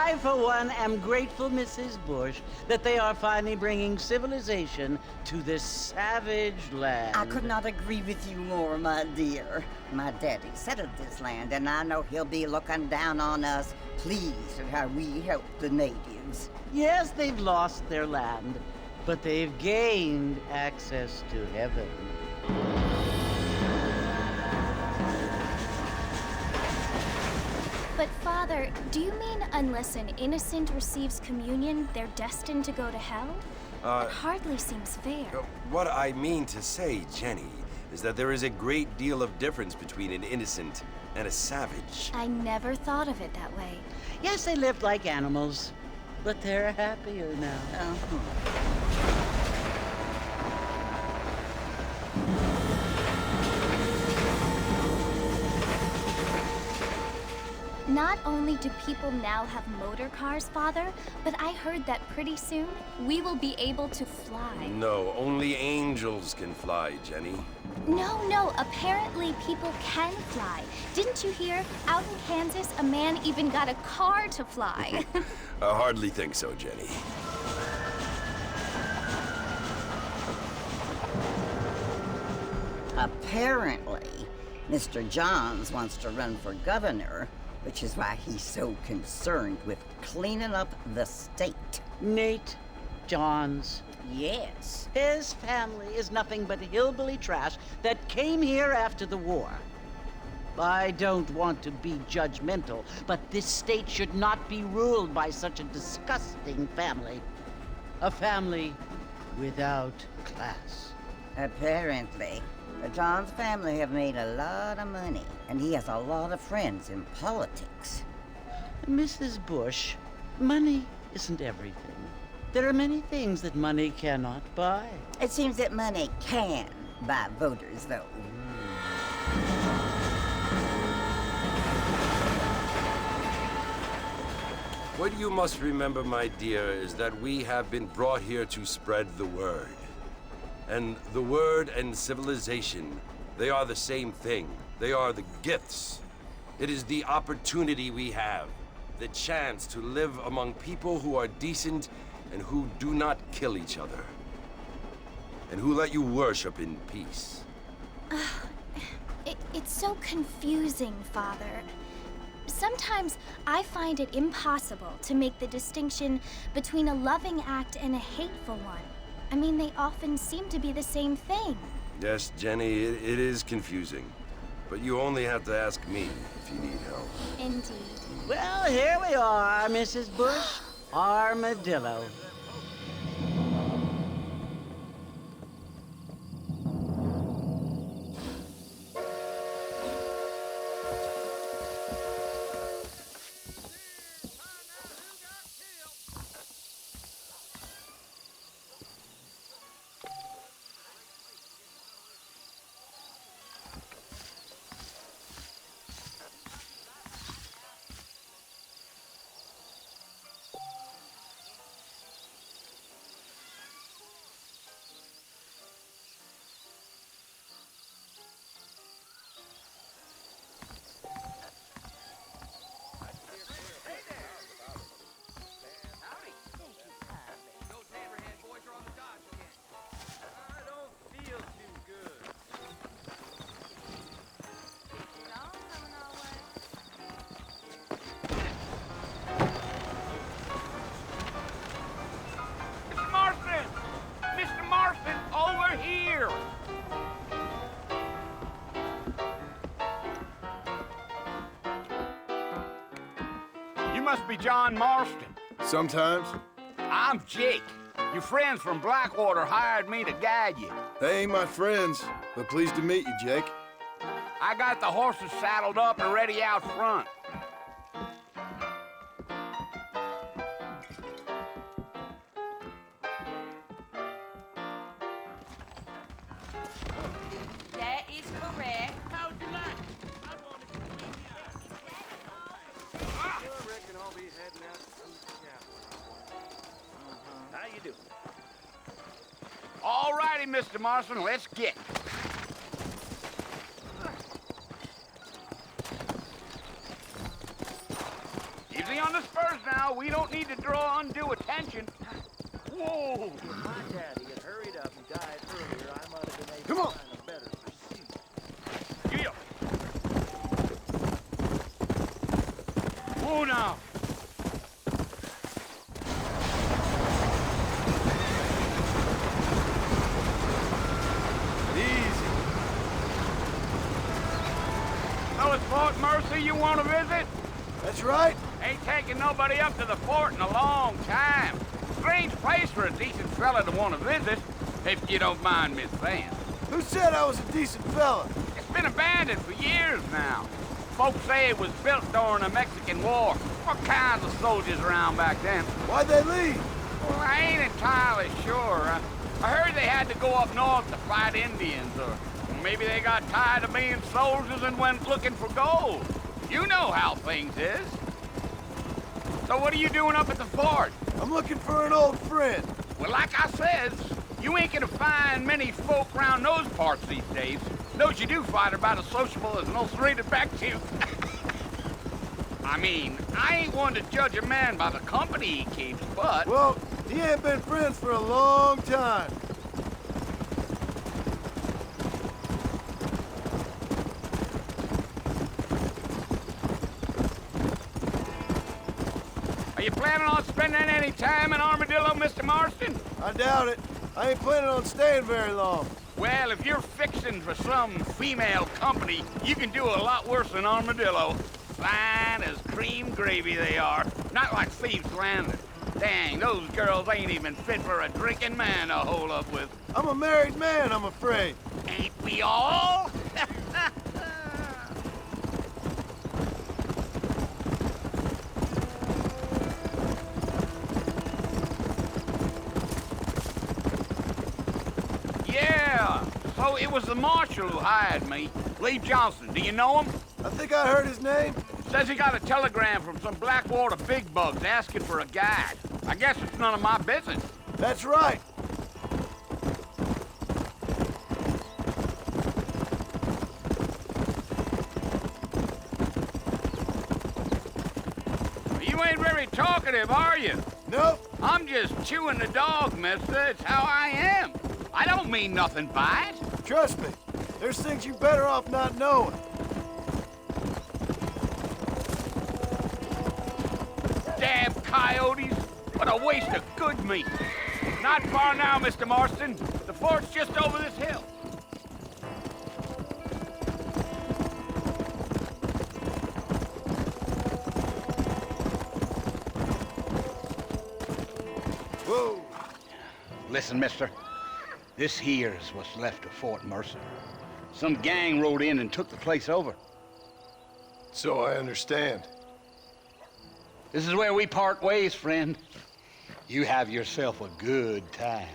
I, for one, am grateful, Mrs. Bush, that they are finally bringing civilization to this savage land. I could not agree with you more, my dear. My daddy settled this land, and I know he'll be looking down on us, pleased at how we help the natives. Yes, they've lost their land, but they've gained access to heaven. But Father, do you mean unless an innocent receives communion, they're destined to go to hell? That hardly seems fair. What I mean to say, Jenny, is that there is a great deal of difference between an innocent and a savage. I never thought of it that way. Yes, they lived like animals, but they're happier now. Not only do people now have motor cars, Father, but I heard that pretty soon we will be able to fly. No, only angels can fly, Jenny. No, apparently people can fly. Didn't you hear? Out in Kansas, a man even got a car to fly. I hardly think so, Jenny. Apparently, Mr. Johns wants to run for governor, which is why he's so concerned with cleaning up the state. Nate Johns. Yes. His family is nothing but hillbilly trash that came here after the war. I don't want to be judgmental, but this state should not be ruled by such a disgusting family. A family without class. Apparently. The Johns family have made a lot of money, and he has a lot of friends in politics. Mrs. Bush, money isn't everything. There are many things that money cannot buy. It seems that money can buy voters, though. What you must remember, my dear, is that we have been brought here to spread the word. And the word and civilization, they are the same thing. They are the gifts. It is the opportunity we have, the chance to live among people who are decent and who do not kill each other, and who let you worship in peace. It's so confusing, Father. Sometimes I find it impossible to make the distinction between a loving act and a hateful one. I mean, they often seem to be the same thing. Yes, Jenny, it is confusing. But you only have to ask me if you need help. Indeed. Well, here we are, Mrs. Bush. Armadillo. Must be John Marston. Sometimes. I'm Jake. Your friends from Blackwater hired me to guide you. They ain't my friends, but pleased to meet you, Jake. I got the horses saddled up and ready out front. That is correct. How'd you like it? I wanted to meet you. I reckon I'll be heading out to see the chapel. How you doing? All righty, Mr. Marston, let's get. Easy on the first now. We don't need to draw undue attention. Whoa! If my daddy had hurried up and died earlier, I might have been able Come on. to find a better pursuit. Yeah. Whoa now. Easy. So it's Fort Mercy you want to visit? That's right. Ain't taking nobody up to the fort in a long time. Strange place for a decent fella to want to visit, if you don't mind me saying. Who said I was a decent fella? It's been abandoned for years now. Folks say it was built during the Mexican War. What kinds of soldiers around back then? Why'd they leave? Well, I ain't entirely sure. I heard they had to go up north to fight Indians, or maybe they got tired of being soldiers and went looking for gold. You know how things is. So what are you doing up at the fort? I'm looking for an old friend. Well, like I said, you ain't gonna find many folk around those parts these days. Those you do find are about as sociable as an ulcerated back tooth. I mean, I ain't one to judge a man by the company he keeps, but... Well, he ain't been friends for a long time. Are you planning on spending any time in Armadillo, Mr. Marston? I doubt it. I ain't planning on staying very long. Well, if you're fixing for some female company, you can do a lot worse than Armadillo. Fine as cream gravy they are. Not like Thieves Landing. Dang, those girls ain't even fit for a drinking man to hole up with. I'm a married man, I'm afraid. Ain't we all? Yeah, so it was the marshal who hired me. Lee Johnson, do you know him? I think I heard his name. Says he got a telegram from some Blackwater big bugs asking for a guide. I guess it's none of my business. That's right. You ain't very talkative, are you? Nope. I'm just chewing the dog, mister. It's how I am. I don't mean nothing by it. Trust me. There's things you're better off not knowing. Damn coyotes. What a waste of good meat. Not far now, Mr. Marston. The fort's just over this hill. Whoa. Listen, mister. This here's what's left of Fort Mercy. Some gang rode in and took the place over. So I understand. This is where we part ways, friend. You have yourself a good time.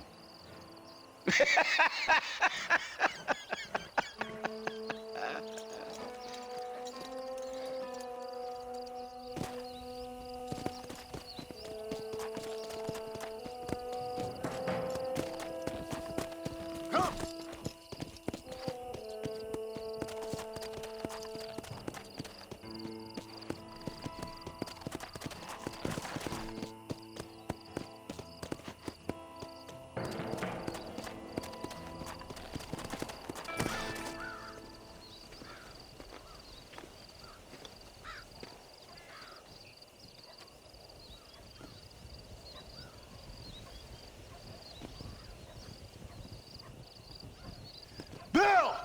Come. Bill!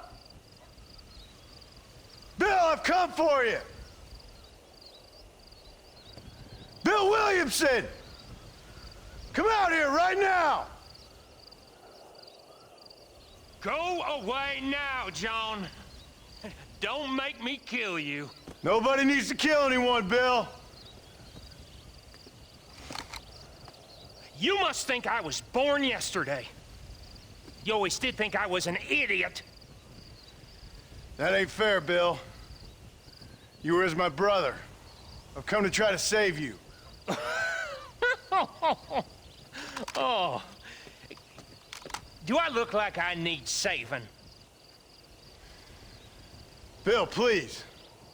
Bill, I've come for you! Bill Williamson! Come out here right now! Go away now, John. Don't make me kill you. Nobody needs to kill anyone, Bill. You must think I was born yesterday. You always did think I was an idiot. That ain't fair, Bill. You were as my brother. I've come to try to save you. Oh. Do I look like I need saving? Bill, please.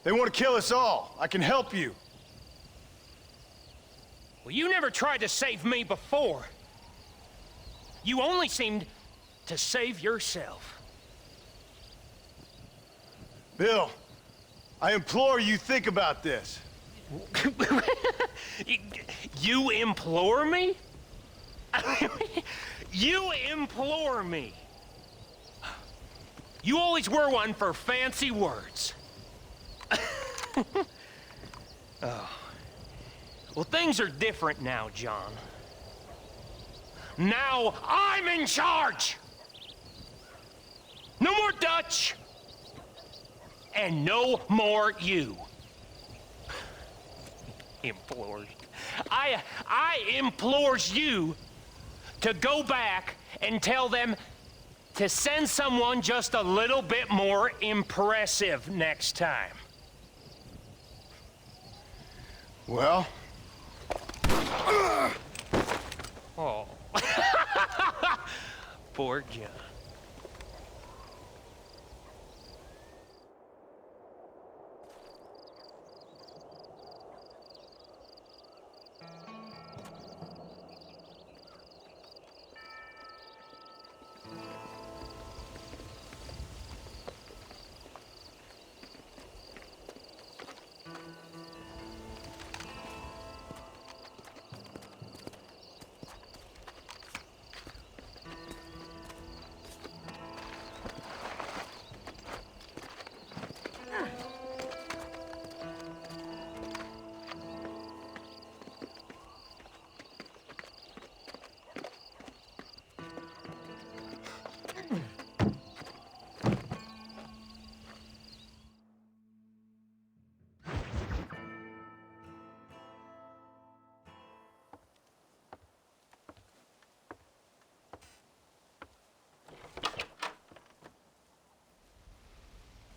They want to kill us all. I can help you. Well, you never tried to save me before. You only seemed to save yourself. Bill, I implore you think about this. You implore me? You implore me. You always were one for fancy words. Oh. Well, things are different now, John. Now I'm in charge! No more Dutch! And no more you. Implores. I implores you to go back and tell them to send someone just a little bit more impressive next time. Well? Oh. Poor John.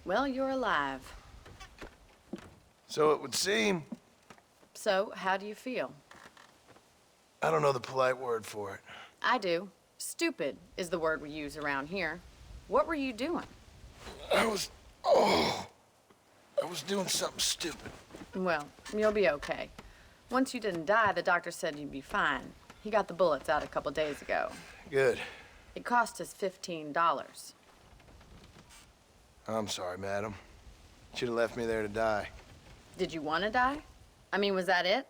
Well, you're alive. So it would seem. So, how do you feel? I don't know the polite word for it. I do. Stupid is the word we use around here. What were you doing? I was doing something stupid. Well, you'll be okay. Once you didn't die, the doctor said you'd be fine. He got the bullets out a couple days ago. Good. It cost us $15. I'm sorry, madam. Should have left me there to die. Did you want to die? I mean, was that it?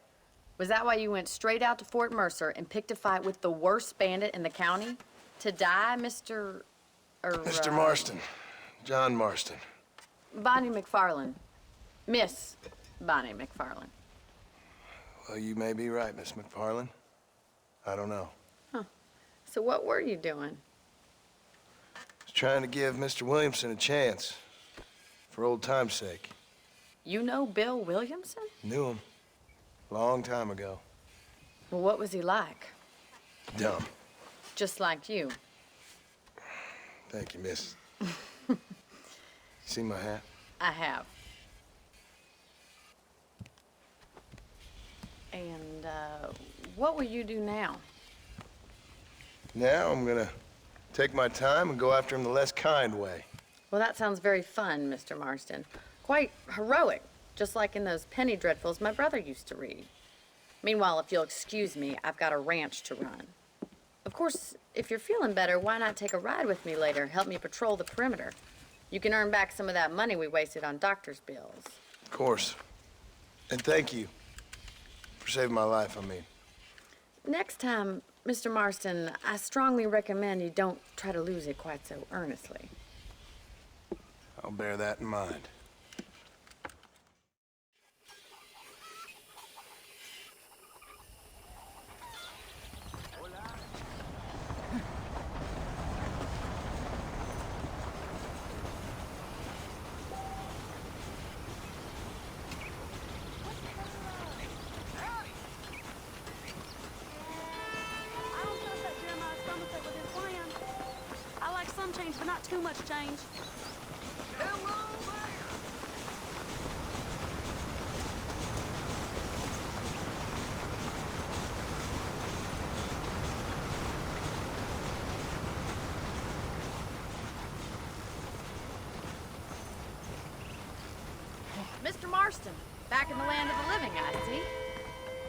Was that why you went straight out to Fort Mercer and picked a fight with the worst bandit in the county? To die, Mr. Mr. Marston. John Marston. Bonnie McFarland. Miss Bonnie McFarland. Well, you may be right, Miss McFarland. I don't know. Huh. So what were you doing? I was trying to give Mr. Williamson a chance. For old time's sake. You know Bill Williamson? Knew him. Long time ago. Well, what was he like? Dumb. Just like you. Thank you, miss. You see my hat? I have. And, what will you do now? Now I'm gonna take my time and go after him the less kind way. Well, that sounds very fun, Mr. Marston. Quite heroic, just like in those penny dreadfuls my brother used to read. Meanwhile, if you'll excuse me, I've got a ranch to run. Of course, if you're feeling better, why not take a ride with me later? Help me patrol the perimeter. You can earn back some of that money we wasted on doctor's bills. Of course. And thank you for saving my life, I mean. Next time, Mr. Marston, I strongly recommend you don't try to lose it quite so earnestly. I'll bear that in mind. Change, but not too much change. Mr. Marston, back in the land of the living, I see.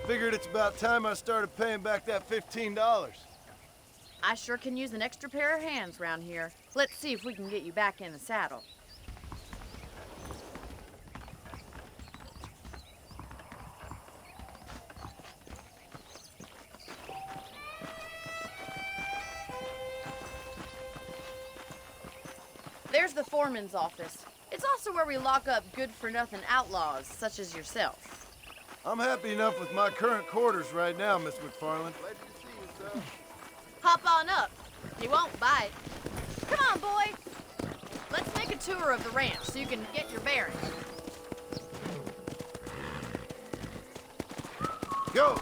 Figured it's about time I started paying back that $15. I sure can use an extra pair of hands around here. Let's see if we can get you back in the saddle. There's the foreman's office. It's also where we lock up good-for-nothing outlaws, such as yourself. I'm happy enough with my current quarters right now, Miss McFarland. Hop on up. He won't bite. Come on, boy. Let's make a tour of the ranch so you can get your bearings. Go!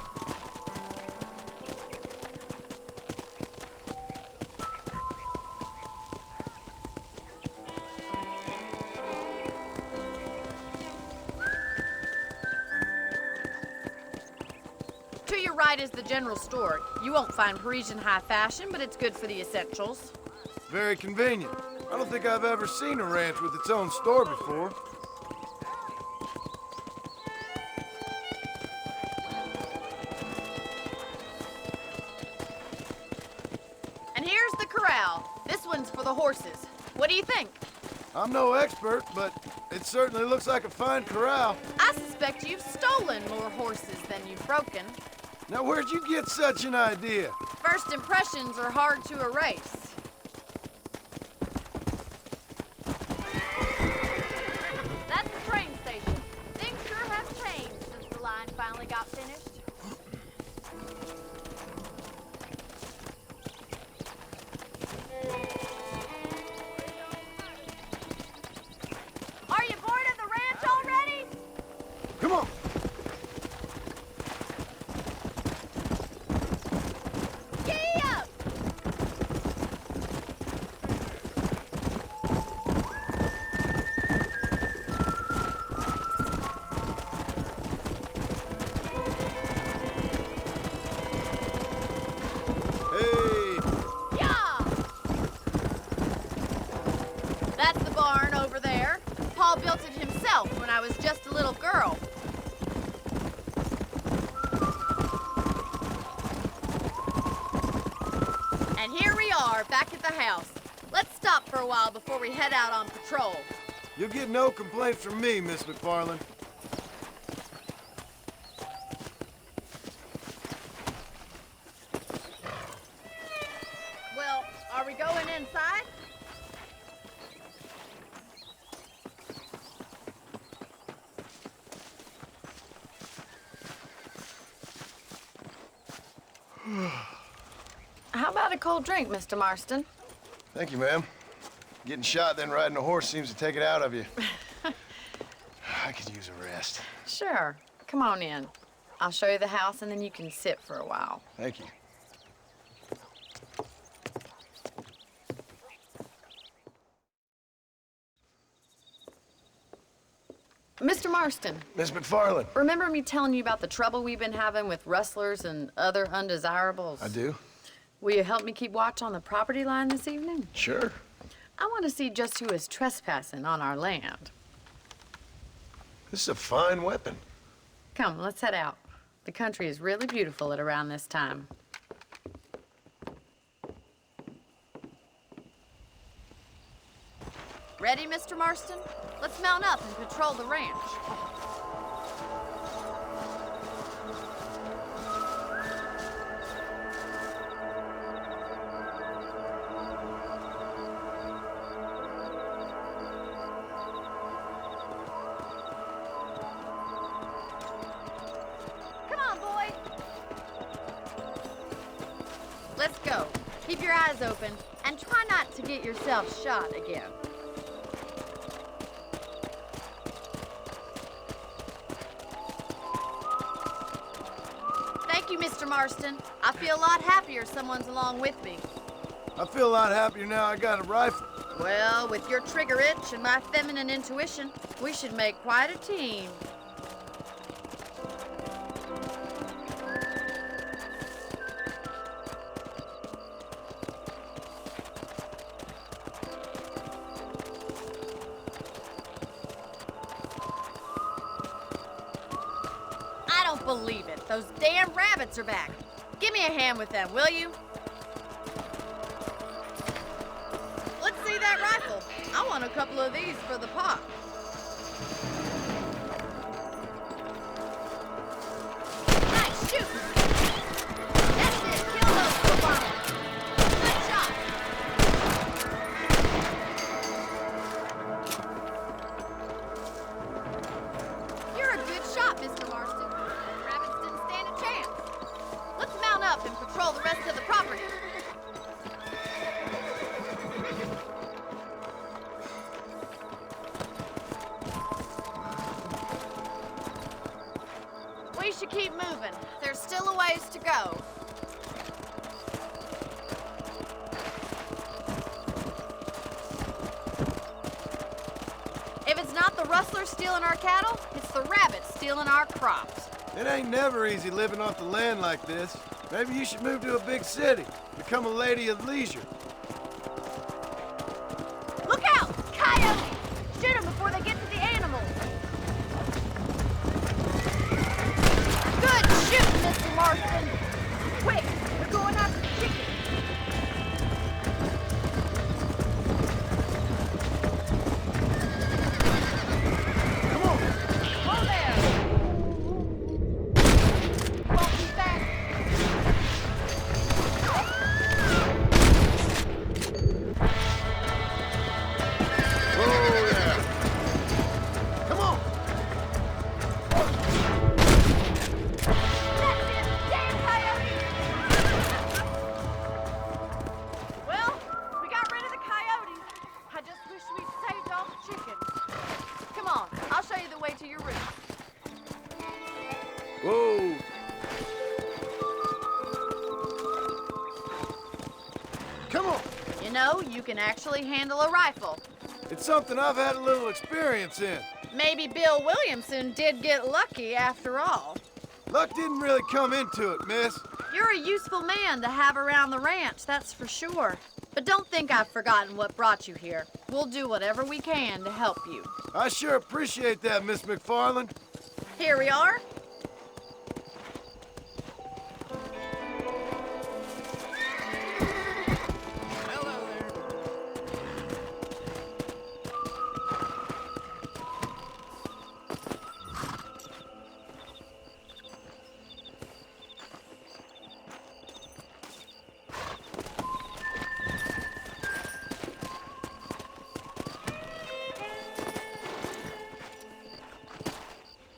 To your right is the general store. You won't find Parisian high fashion, but it's good for the essentials. Very convenient. I don't think I've ever seen a ranch with its own store before. And here's the corral. This one's for the horses. What do you think? I'm no expert, but it certainly looks like a fine corral. I suspect you've stolen more horses than you've broken. Now, where'd you get such an idea? First impressions are hard to erase. That's the train station. Things sure have changed since the line finally got finished. Are you bored of the ranch already? Come on! Giddy up! Hey! Yeah! That's the barn over there. Paul built it himself when I was just a little girl. And here we are, back at the house. Let's stop for a while before we head out on patrol. You'll get no complaints from me, Miss McFarland. Well, are we going inside? How about a cold drink, Mr. Marston? Thank you, ma'am. Getting shot, then riding a horse seems to take it out of you. I could use a rest. Sure. Come on in. I'll show you the house, and then you can sit for a while. Thank you. Mr. Marston, Miss McFarland. remember me telling you about the trouble we've been having with rustlers and other undesirables? I do? Will you help me keep watch on the property line this evening? Sure. I want to see just who is trespassing on our land. This is a fine weapon. Come, let's head out. The country is really beautiful at around this time. Ready, Mr. Marston? Let's mount up and patrol the ranch. Come on, boy. Let's go. Keep your eyes open and try not to get yourself shot again. Thank you, Mr. Marston. I feel a lot happier someone's along with me. I feel a lot happier now I got a rifle. Well, with your trigger itch and my feminine intuition, we should make quite a team. I don't believe it. Those damn rabbits are back. Give me a hand with them, will you? Let's see that rifle. I want a couple of these for the pot. Nice shooting. That's it. Kill those footballers. Good shot. You're a good shot, Mr. Marston. Rabbits didn't stand a chance. Let's mount up and patrol the rest of the property. We should keep moving. There's still a ways to go. If it's not the rustlers stealing our cattle, it's the rabbits stealing our crops. It ain't never easy living off the land like this. Maybe you should move to a big city. Become a lady of leisure. Look out! Coyotes! Shoot them before they get to the animals. Good shooting, Mr. Marston. Quick, they're going after the chicken. Whoa there! Won't be back. Whoa there! Come on! That's it! Damn coyotes! Well, we got rid of the coyotes. I just wish we'd saved all the chickens. Come on, I'll show you the way to your room. Whoa! Come on! You know, you can actually handle a rifle. It's something I've had a little experience in. Maybe Bill Williamson did get lucky after all. Luck didn't really come into it, miss. You're a useful man to have around the ranch, that's for sure. But don't think I've forgotten what brought you here. We'll do whatever we can to help you. I sure appreciate that, Miss McFarland. Here we are. Hello there.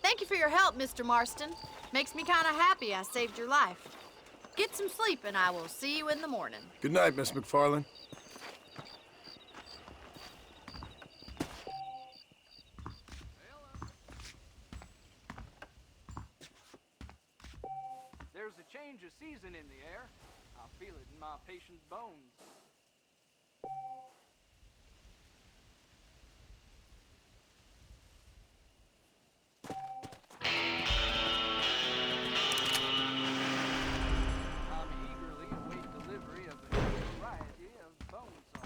Thank you for your help, Mr. Marston. Makes me kind of happy I saved your life. Get some sleep and I will see you in the morning. Good night, Miss McFarland. There's a change of season in the air. I feel it in my patient's bones. I'm eagerly await delivery of a new variety of bone saw.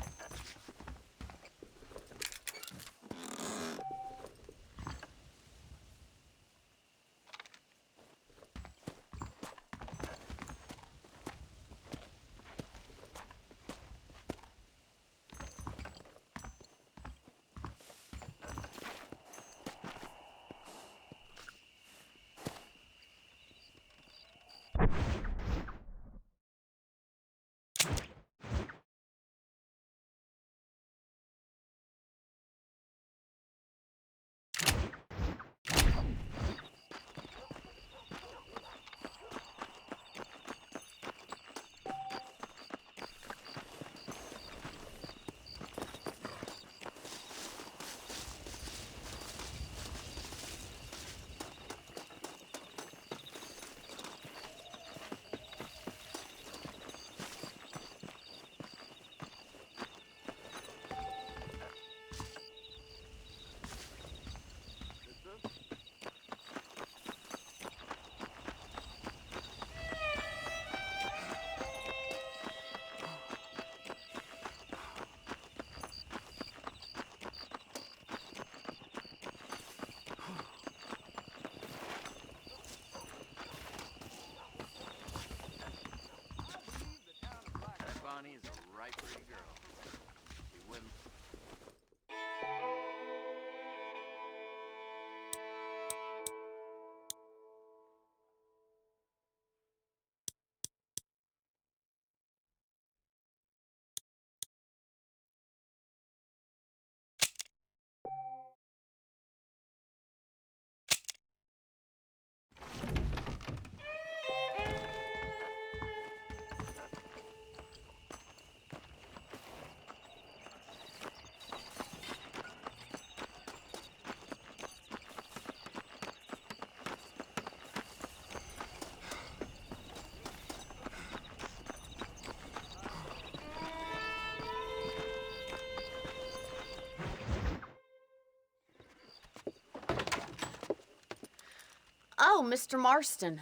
So, Mr. Marston,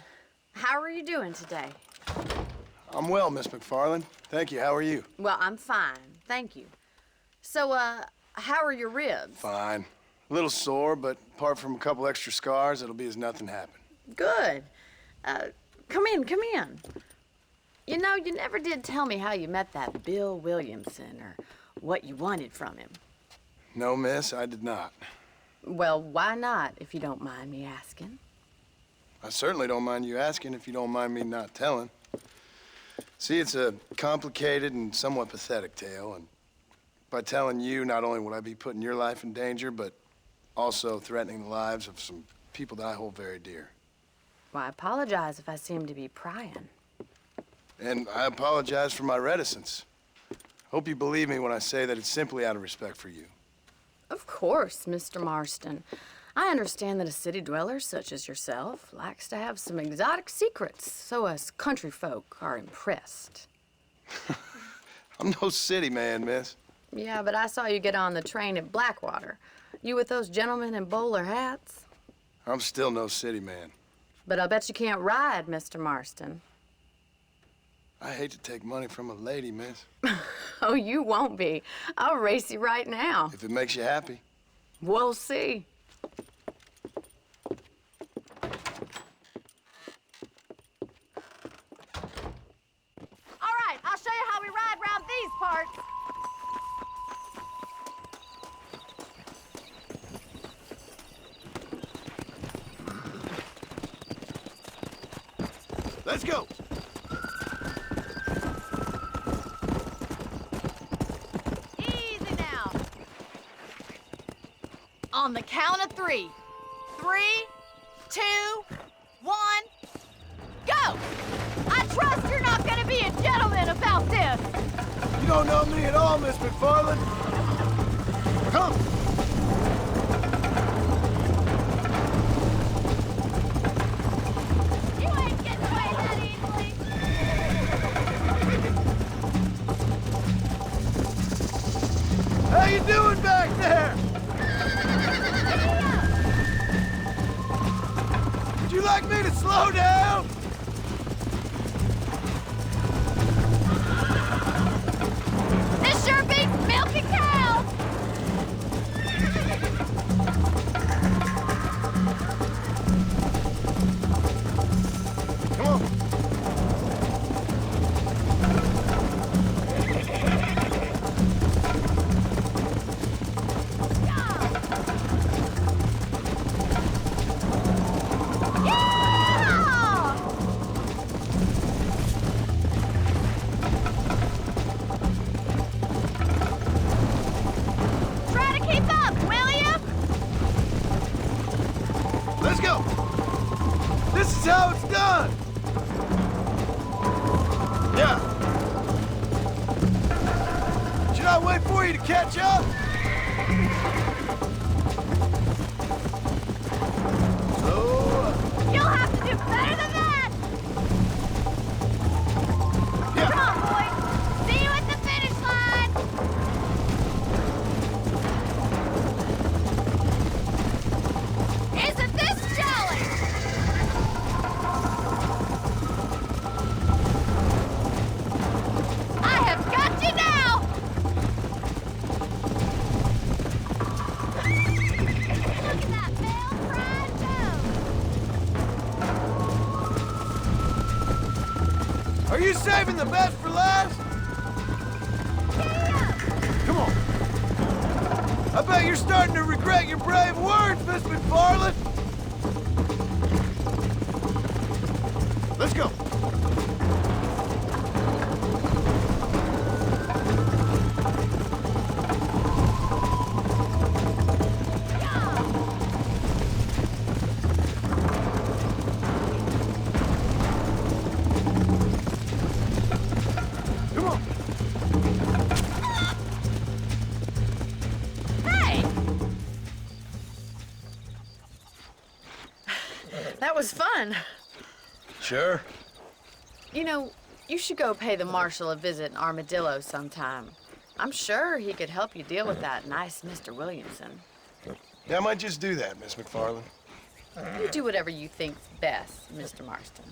how are you doing today? I'm well, Miss McFarland. Thank you. How are you? Well, I'm fine, thank you. So, how are your ribs? Fine. A little sore, but apart from a couple extra scars, it'll be as nothing happened. Good. Come in, come in. You know, you never did tell me how you met that Bill Williamson or what you wanted from him. No, miss, I did not. Well, why not, if you don't mind me asking? I certainly don't mind you asking if you don't mind me not telling. See, it's a complicated and somewhat pathetic tale, and by telling you, not only would I be putting your life in danger, but also threatening the lives of some people that I hold very dear. Well, I apologize if I seem to be prying. And I apologize for my reticence. Hope you believe me when I say that it's simply out of respect for you. Of course, Mr. Marston. I understand that a city dweller such as yourself likes to have some exotic secrets, so us country folk are impressed. I'm no city man, miss. Yeah, but I saw you get on the train at Blackwater. You with those gentlemen in bowler hats? I'm still no city man. But I'll bet you can't ride, Mr. Marston. I hate to take money from a lady, miss. Oh, you won't be. I'll race you right now. If it makes you happy. We'll see. All right, I'll show you how we ride around these parts. Let's go. Easy now. On the count of 3. 3, 2, 1, go! I trust you're not gonna be a gentleman about this. You don't know me at all, Miss McFarland. Come. You ain't getting away that easily. How you doing back there? Would you like me to slow down? This sure beats milking cows. Come on. Try to keep up, will you? Let's go. This is how it's done. Yeah. Should I wait for you to catch up? You'll have to do better than that. Yeah. Come on, boys. See you at the finish line. Isn't this jolly? I have got you now. Look at that veiled fried dough. Are you saving the best for last? Come on. I bet you're starting to regret your brave words, Miss McFarland. Let's go. Come on. Hey! That was fun. Sure. You know, you should go pay the marshal a visit in Armadillo sometime. I'm sure he could help you deal with that nice Mr. Williamson. Yeah, I might just do that, Miss McFarland. You do whatever you think's best, Mr. Marston.